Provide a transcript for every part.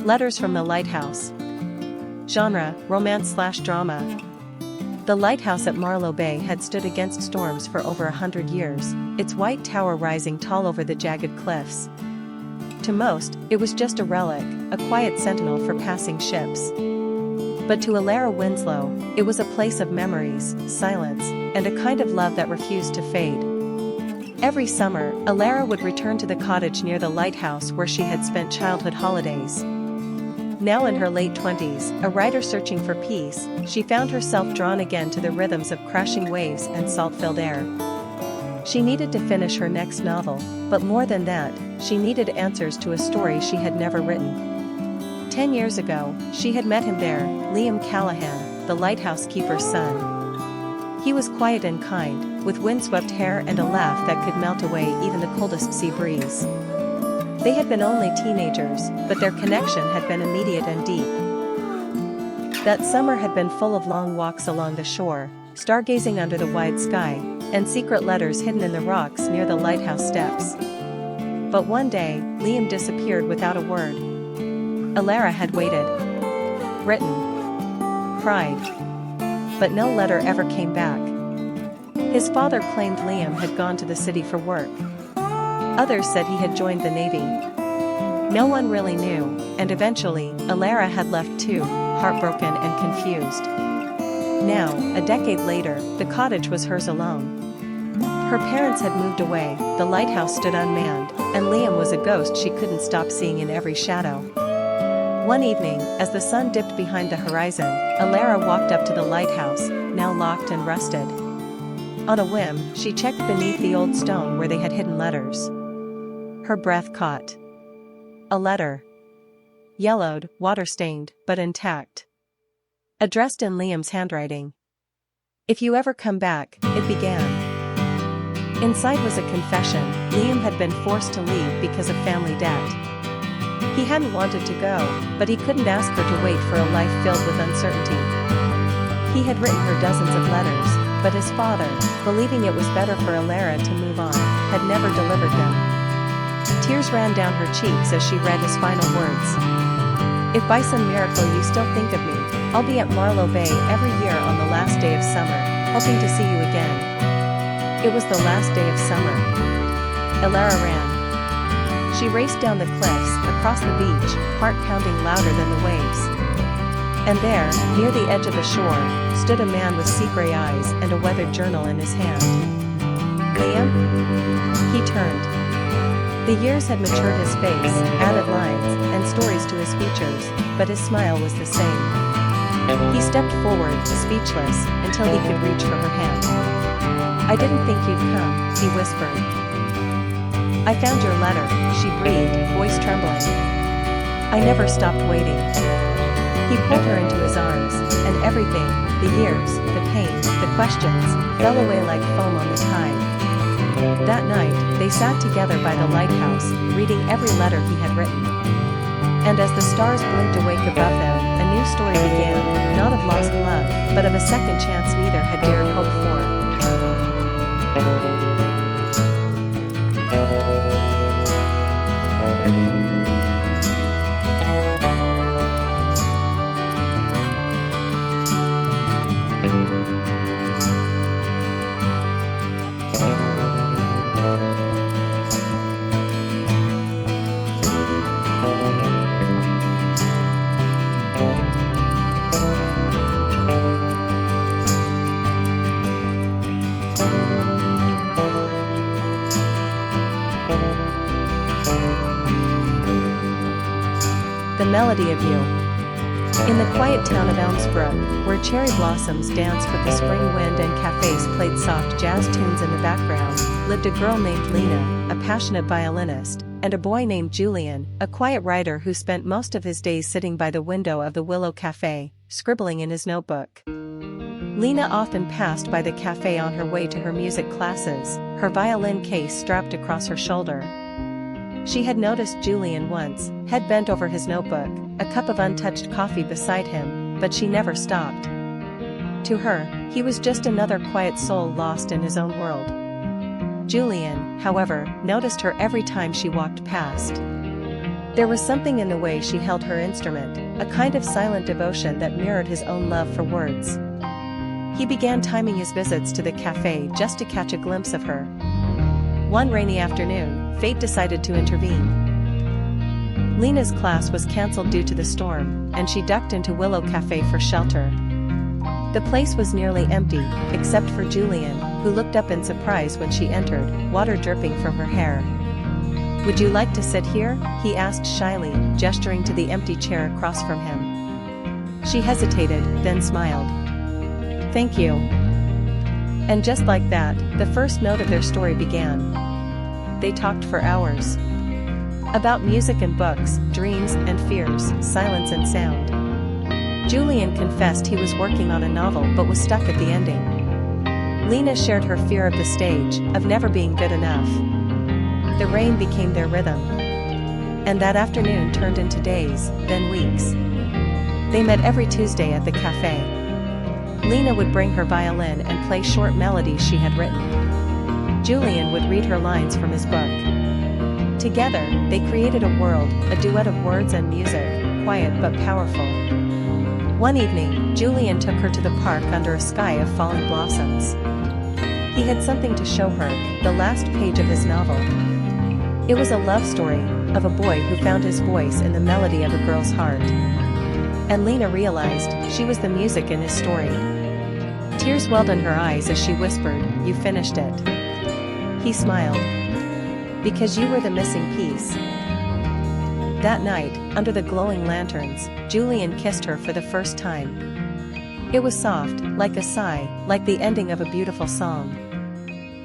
Letters from the Lighthouse. Genre, romance/drama. The lighthouse at Marlow Bay had stood against storms for over 100 years, its white tower rising tall over the jagged cliffs. To most, it was just a relic, a quiet sentinel for passing ships. But to Alara Winslow, it was a place of memories, silence, and a kind of love that refused to fade. Every summer, Alara would return to the cottage near the lighthouse where she had spent childhood holidays. Now in her late 20s, a writer searching for peace, she found herself drawn again to the rhythms of crashing waves and salt-filled air. She needed to finish her next novel, but more than that, she needed answers to a story she had never written. 10 years ago, she had met him there, Liam Callahan, the lighthouse keeper's son. He was quiet and kind, with windswept hair and a laugh that could melt away even the coldest sea breeze. They had been only teenagers, but their connection had been immediate and deep. That summer had been full of long walks along the shore, stargazing under the wide sky, and secret letters hidden in the rocks near the lighthouse steps. But one day, Liam disappeared without a word. Alara had waited, written, cried, but no letter ever came back. His father claimed Liam had gone to the city for work. Others said he had joined the Navy. No one really knew, and eventually, Alara had left too, heartbroken and confused. Now, a decade later, the cottage was hers alone. Her parents had moved away, the lighthouse stood unmanned, and Liam was a ghost she couldn't stop seeing in every shadow. One evening, as the sun dipped behind the horizon, Alara walked up to the lighthouse, now locked and rusted. On a whim, she checked beneath the old stone where they had hidden letters. Her breath caught. A letter. Yellowed, water-stained, but intact. Addressed in Liam's handwriting. "If you ever come back," it began. Inside was a confession. Liam had been forced to leave because of family debt. He hadn't wanted to go, but he couldn't ask her to wait for a life filled with uncertainty. He had written her dozens of letters, but his father, believing it was better for Alara to move on, had never delivered them. Tears ran down her cheeks as she read his final words. "If by some miracle you still think of me, I'll be at Marlow Bay every year on the last day of summer, hoping to see you again." It was the last day of summer. Alara ran. She raced down the cliffs, across the beach, heart pounding louder than the waves. And there, near the edge of the shore, stood a man with sea-gray eyes and a weathered journal in his hand. "Liam?" He turned. The years had matured his face, added lines and stories to his features, but his smile was the same. He stepped forward, speechless, until he could reach for her hand. "I didn't think you'd come," he whispered. "I found your letter," she breathed, voice trembling. "I never stopped waiting." He pulled her into his arms, and everything, the years, the pain, the questions, fell away like foam on the tide. That night, they sat together by the lighthouse, reading every letter he had written. And as the stars blinked awake above them, a new story began, not of lost love, but of a second chance neither had dared hope for. The Melody of You. In the quiet town of Elmsbrook, where cherry blossoms danced with the spring wind and cafes played soft jazz tunes in the background, lived a girl named Lena, a passionate violinist, and a boy named Julian, a quiet writer who spent most of his days sitting by the window of the Willow Cafe, scribbling in his notebook. Lena often passed by the cafe on her way to her music classes, her violin case strapped across her shoulder. She had noticed Julian once, head bent over his notebook, a cup of untouched coffee beside him, but she never stopped. To her, he was just another quiet soul lost in his own world. Julian, however, noticed her every time she walked past. There was something in the way she held her instrument, a kind of silent devotion that mirrored his own love for words. He began timing his visits to the cafe just to catch a glimpse of her. One rainy afternoon, fate decided to intervene. Lena's class was cancelled due to the storm, and she ducked into Willow Cafe for shelter. The place was nearly empty, except for Julian, who looked up in surprise when she entered, water dripping from her hair. "Would you like to sit here?" he asked shyly, gesturing to the empty chair across from him. She hesitated, then smiled. "Thank you." And just like that, the first note of their story began. They talked for hours. About music and books, dreams and fears, silence and sound. Julian confessed he was working on a novel but was stuck at the ending. Lena shared her fear of the stage, of never being good enough. The rain became their rhythm. And that afternoon turned into days, then weeks. They met every Tuesday at the cafe. Lena would bring her violin and play short melodies she had written. Julian would read her lines from his book. Together, they created a world, a duet of words and music, quiet but powerful. One evening, Julian took her to the park under a sky of falling blossoms. He had something to show her, the last page of his novel. It was a love story, of a boy who found his voice in the melody of a girl's heart. And Lena realized, she was the music in his story. Tears welled in her eyes as she whispered, "You finished it." He smiled. "Because you were the missing piece." That night, under the glowing lanterns, Julian kissed her for the first time. It was soft, like a sigh, like the ending of a beautiful song.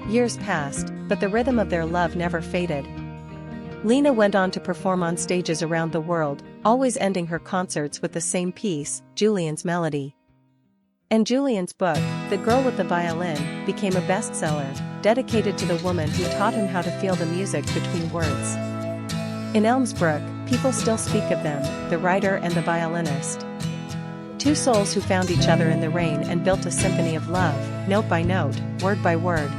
Years passed, but the rhythm of their love never faded. Lena went on to perform on stages around the world, always ending her concerts with the same piece, Julian's melody. And Julian's book, The Girl with the Violin, became a bestseller, dedicated to the woman who taught him how to feel the music between words. In Elmsbrook, people still speak of them, the writer and the violinist. Two souls who found each other in the rain and built a symphony of love, note by note, word by word.